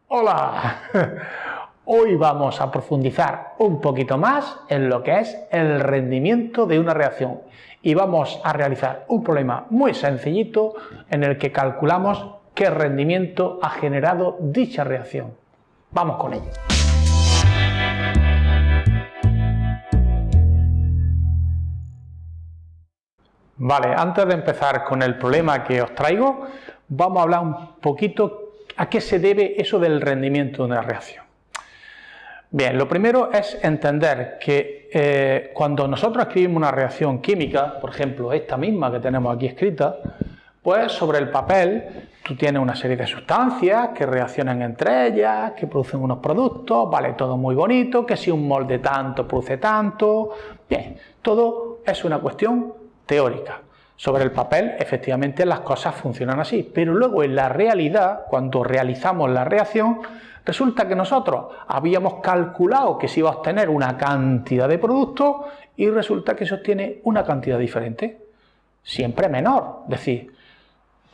Hola, hoy vamos a profundizar un poquito más en lo que es el rendimiento de una reacción y vamos a realizar un problema muy sencillito en el que calculamos qué rendimiento ha generado dicha reacción. Vamos con ello. Vale, antes de empezar con el problema que os traigo, vamos a hablar un poquito a qué se debe eso del rendimiento de una reacción. Bien, lo primero es entender que cuando nosotros escribimos una reacción química, por ejemplo esta misma que tenemos aquí escrita, pues sobre el papel tú tienes una serie de sustancias que reaccionan entre ellas, que producen unos productos, vale, todo muy bonito, que si un mol de tanto produce tanto, bien, todo es una cuestión teórica. Sobre el papel, efectivamente, las cosas funcionan así, pero luego en la realidad, cuando realizamos la reacción, resulta que nosotros habíamos calculado que se iba a obtener una cantidad de productos y resulta que se obtiene una cantidad diferente, siempre menor. Es decir,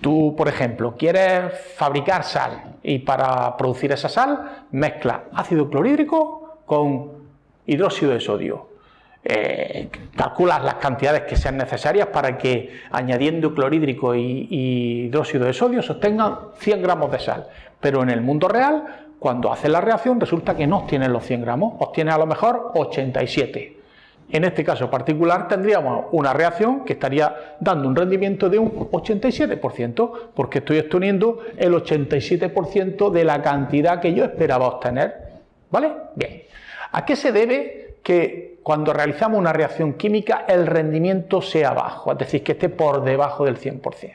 tú, por ejemplo, quieres fabricar sal y para producir esa sal mezclas ácido clorhídrico con hidróxido de sodio. Calculas las cantidades que sean necesarias para que añadiendo clorhídrico y hidróxido de sodio se obtengan 100 gramos de sal, pero en el mundo real cuando haces la reacción resulta que no obtienes los 100 gramos, obtienes a lo mejor 87. En este caso particular tendríamos una reacción que estaría dando un rendimiento de un 87%, porque estoy obteniendo el 87% de la cantidad que yo esperaba obtener. ¿Vale? Bien. ¿A qué se debe que cuando realizamos una reacción química el rendimiento sea bajo, es decir, que esté por debajo del 100%?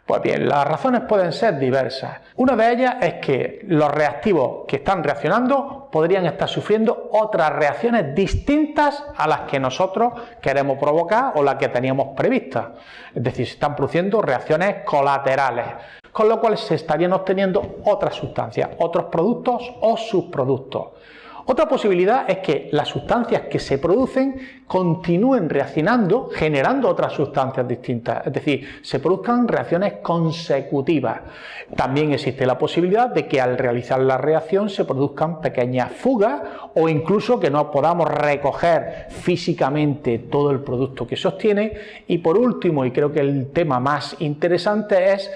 Pues bien, las razones pueden ser diversas. Una de ellas es que los reactivos que están reaccionando podrían estar sufriendo otras reacciones distintas a las que nosotros queremos provocar o las que teníamos previstas. Es decir, se están produciendo reacciones colaterales, con lo cual se estarían obteniendo otras sustancias, otros productos o subproductos. Otra posibilidad es que las sustancias que se producen continúen reaccionando, generando otras sustancias distintas, es decir, se produzcan reacciones consecutivas. También existe la posibilidad de que al realizar la reacción se produzcan pequeñas fugas o incluso que no podamos recoger físicamente todo el producto que se obtiene. Y por último, y creo que el tema más interesante, es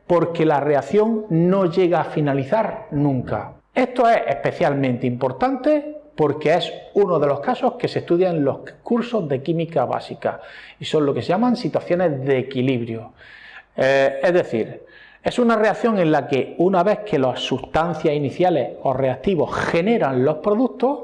porque la reacción no llega a finalizar nunca. Esto es especialmente importante porque es uno de los casos que se estudian en los cursos de química básica y son lo que se llaman situaciones de equilibrio. Es decir, es una reacción en la que una vez que las sustancias iniciales o reactivos generan los productos,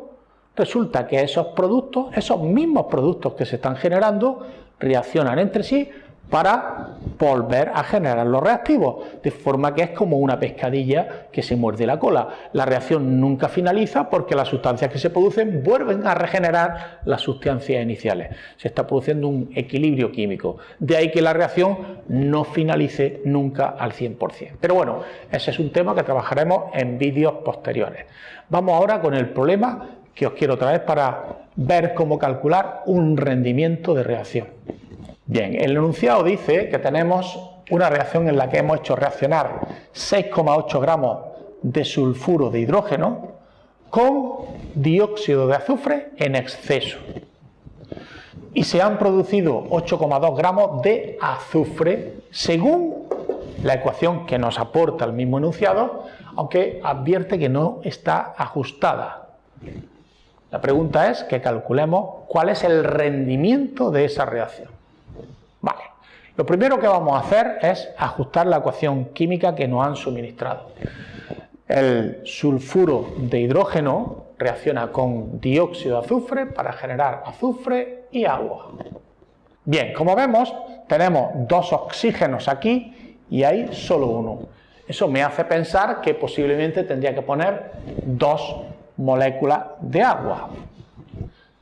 resulta que esos productos, esos mismos productos que se están generando, reaccionan entre sí para volver a generar los reactivos, de forma que es como una pescadilla que se muerde la cola. La reacción nunca finaliza porque las sustancias que se producen vuelven a regenerar las sustancias iniciales. Se está produciendo un equilibrio químico. De ahí que la reacción no finalice nunca al 100%. Pero bueno, ese es un tema que trabajaremos en vídeos posteriores. Vamos ahora con el problema que os quiero traer para ver cómo calcular un rendimiento de reacción. Bien, el enunciado dice que tenemos una reacción en la que hemos hecho reaccionar 6,8 gramos de sulfuro de hidrógeno con dióxido de azufre en exceso. Y se han producido 8,2 gramos de azufre según la ecuación que nos aporta el mismo enunciado, aunque advierte que no está ajustada. La pregunta es que calculemos cuál es el rendimiento de esa reacción. Vale, lo primero que vamos a hacer es ajustar la ecuación química que nos han suministrado. El sulfuro de hidrógeno reacciona con dióxido de azufre para generar azufre y agua. Bien, como vemos, tenemos dos oxígenos aquí y hay solo uno. Eso me hace pensar que posiblemente tendría que poner dos moléculas de agua.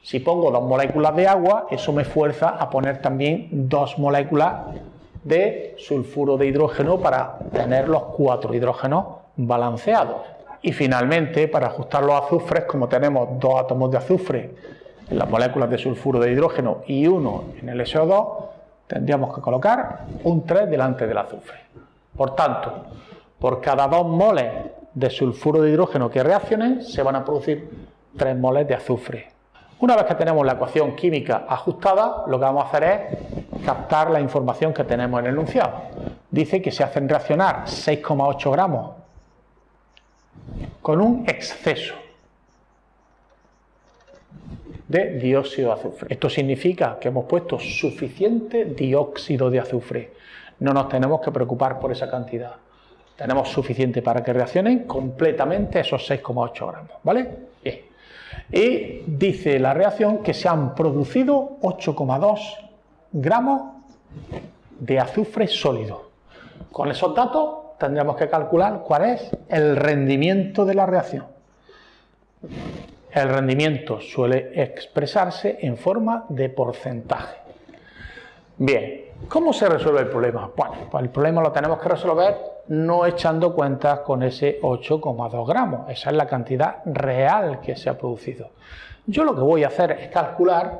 Si pongo dos moléculas de agua, eso me fuerza a poner también dos moléculas de sulfuro de hidrógeno para tener los 4 hidrógenos balanceados. Y finalmente, para ajustar los azufres, como tenemos dos átomos de azufre en las moléculas de sulfuro de hidrógeno y uno en el SO2, tendríamos que colocar un 3 delante del azufre. Por tanto, por cada 2 moles de sulfuro de hidrógeno que reaccionen, se van a producir 3 moles de azufre. Una vez que tenemos la ecuación química ajustada, lo que vamos a hacer es captar la información que tenemos en el enunciado. Dice que se hacen reaccionar 6,8 gramos con un exceso de dióxido de azufre. Esto significa que hemos puesto suficiente dióxido de azufre. No nos tenemos que preocupar por esa cantidad. Tenemos suficiente para que reaccionen completamente esos 6,8 gramos, ¿vale? Bien. Y dice la reacción que se han producido 8,2 gramos de azufre sólido. Con esos datos tendremos que calcular cuál es el rendimiento de la reacción. El rendimiento suele expresarse en forma de porcentaje. Bien, ¿cómo se resuelve el problema? Bueno, pues el problema lo tenemos que resolver no echando cuentas con ese 8,2 gramos. Esa es la cantidad real que se ha producido. Yo lo que voy a hacer es calcular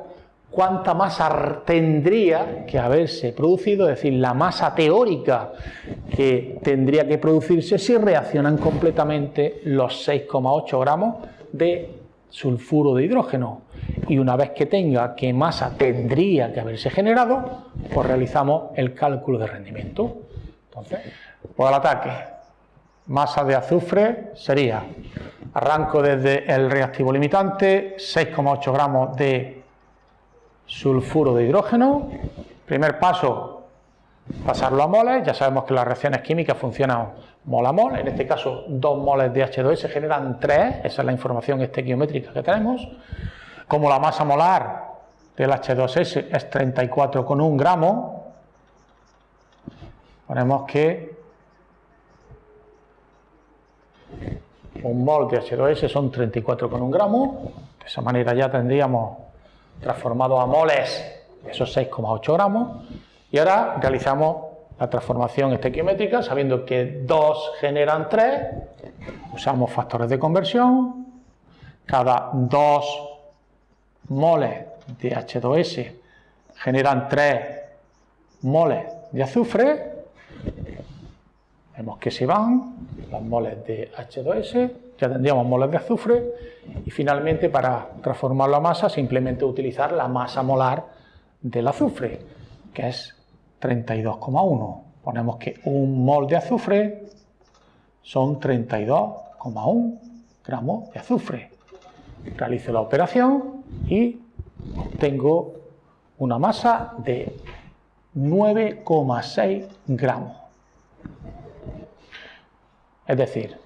cuánta masa tendría que haberse producido, es decir, la masa teórica que tendría que producirse si reaccionan completamente los 6,8 gramos de sulfuro de hidrógeno. Y una vez que tenga qué masa tendría que haberse generado, pues realizamos el cálculo de rendimiento. Entonces, pues al ataque. Masa de azufre sería, arranco desde el reactivo limitante, 6,8 gramos de sulfuro de hidrógeno. Primer paso, pasarlo a moles. Ya sabemos que las reacciones químicas funcionan mol a mol. En este caso, 2 moles de H2S generan 3. Esa es la información estequiométrica que tenemos. Como la masa molar del H2S es 34,1 gramos, ponemos que un mol de H2S son 34,1 gramos. De esa manera ya tendríamos transformado a moles esos 6,8 gramos. Y ahora realizamos la transformación estequiométrica, sabiendo que 2 generan 3, usamos factores de conversión. Cada 2 moles de H2S generan 3 moles de azufre. Vemos que se van los moles de H2S, ya tendríamos moles de azufre, y finalmente para transformarlo a masa simplemente utilizar la masa molar del azufre, que es 32,1. Ponemos que un mol de azufre son 32,1 gramos de azufre. Realizo la operación y obtengo una masa de 9,6 gramos. Es decir,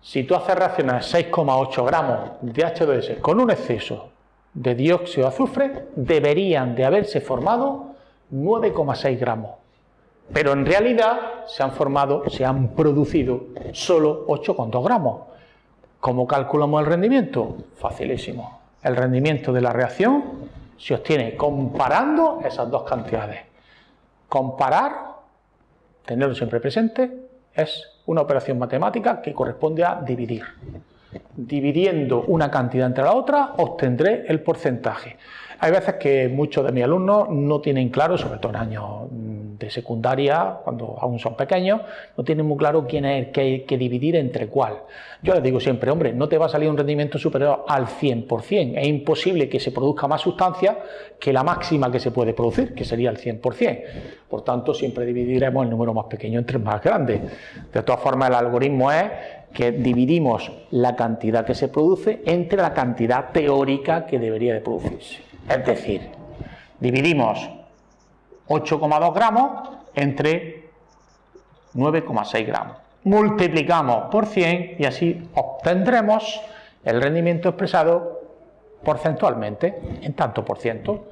si tú haces reaccionar 6,8 gramos de H2S con un exceso de dióxido de azufre, deberían de haberse formado 9,6 gramos. Pero en realidad se han producido solo 8,2 gramos. ¿Cómo calculamos el rendimiento? Facilísimo. El rendimiento de la reacción se obtiene comparando esas dos cantidades. Comparar, tenerlo siempre presente, es una operación matemática que corresponde a dividir. Dividiendo una cantidad entre la otra, obtendré el porcentaje. Hay veces que muchos de mis alumnos no tienen claro, sobre todo en años de secundaria, cuando aún son pequeños, no tienen muy claro quién es el que hay que dividir entre cuál. Yo les digo siempre, hombre, no te va a salir un rendimiento superior al 100%. Es imposible que se produzca más sustancia que la máxima que se puede producir, que sería el 100%. Por tanto, siempre dividiremos el número más pequeño entre el más grande. De todas formas, el algoritmo es que dividimos la cantidad que se produce entre la cantidad teórica que debería de producirse. Es decir, dividimos 8,2 gramos entre 9,6 gramos. Multiplicamos por 100 y así obtendremos el rendimiento expresado porcentualmente, en tanto por ciento.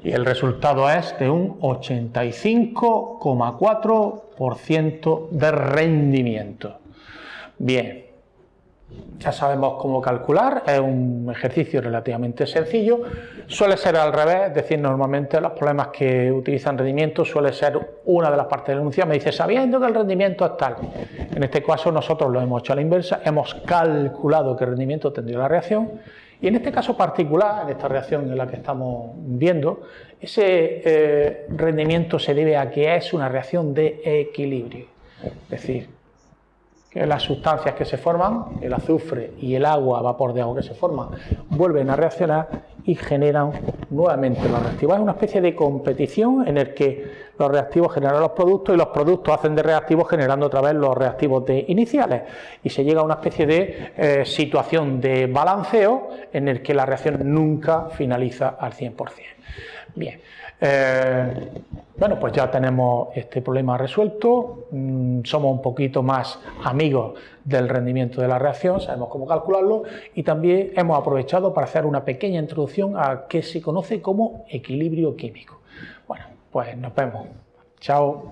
Y el resultado es de un 85,4% de rendimiento. Bien. Ya sabemos cómo calcular, es un ejercicio relativamente sencillo, suele ser al revés, es decir, normalmente los problemas que utilizan rendimiento suele ser una de las partes del enunciado, me dice, sabiendo que el rendimiento es tal. En este caso nosotros lo hemos hecho a la inversa, hemos calculado qué rendimiento tendría la reacción, y en este caso particular, en esta reacción en la que estamos viendo, ese rendimiento se debe a que es una reacción de equilibrio, es decir, que las sustancias que se forman, el azufre y el agua a vapor de agua que se forman, vuelven a reaccionar y generan nuevamente los reactivos. Es una especie de competición en el que los reactivos generan los productos y los productos hacen de reactivos generando otra vez los reactivos iniciales, y se llega a una especie de situación de balanceo en el que la reacción nunca finaliza al 100%. Bien, bueno, pues ya tenemos este problema resuelto, somos un poquito más amigos del rendimiento de la reacción, sabemos cómo calcularlo, y también hemos aprovechado para hacer una pequeña introducción a qué se conoce como equilibrio químico. Bueno, pues nos vemos. Chao.